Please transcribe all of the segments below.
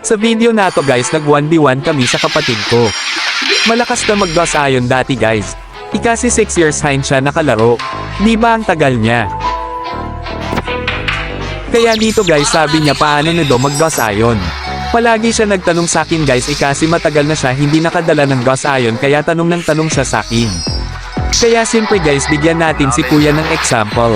Sa video na to guys, nag 1v1 kami sa kapatid ko. Malakas na mag-boss ayon dati guys. Ikasi 6 years hind siya nakalaro. Di ba ang tagal niya? Kaya dito guys sabi niya paano na do mag-boss ayon. Palagi siya nagtanong sa akin guys, ikasi matagal na siya hindi nakadala ng boss ayon kaya tanong ng tanong siya sa akin. Kaya siyempre guys bigyan natin si kuya ng example.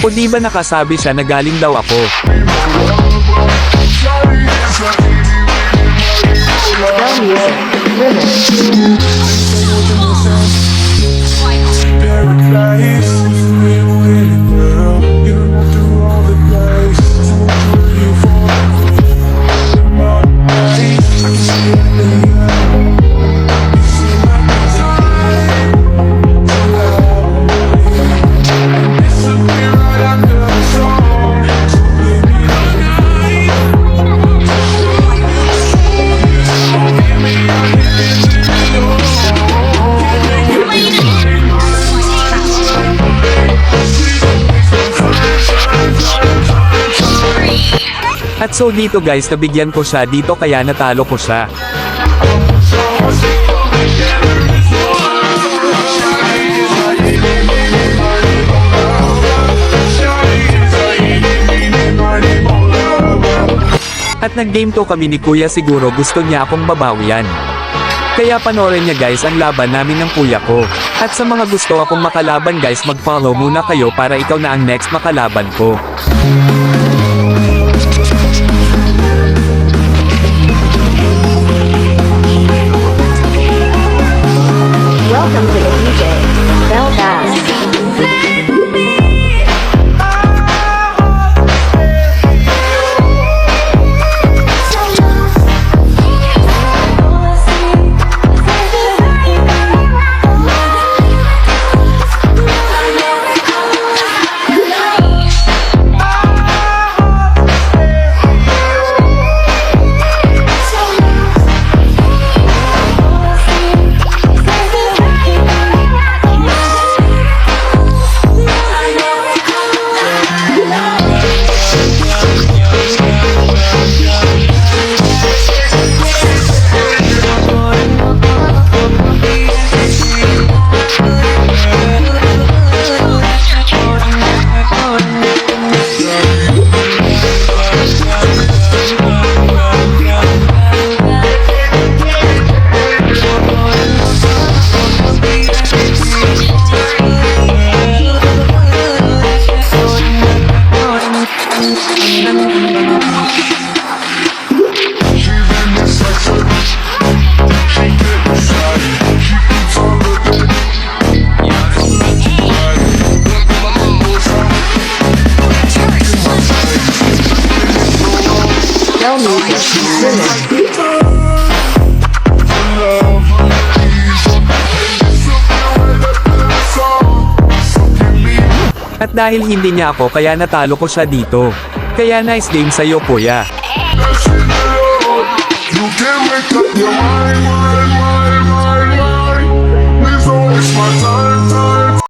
O di ba nakasabi siya na galing daw ako? At so dito guys nabigyan ko siya dito kaya natalo ko siya. At nag-game to kami ni kuya, siguro gusto niya akong babawian. Kaya panoorin niya guys ang laban namin ng kuya ko. At sa mga gusto akong makalaban guys, mag-follow muna kayo para ikaw na ang next makalaban ko. Welcome to the DJ Bell Bass. At dahil hindi niya ako kaya natalo ko siya dito. Kaya nice game sa'yo kuya. You can make up your mind.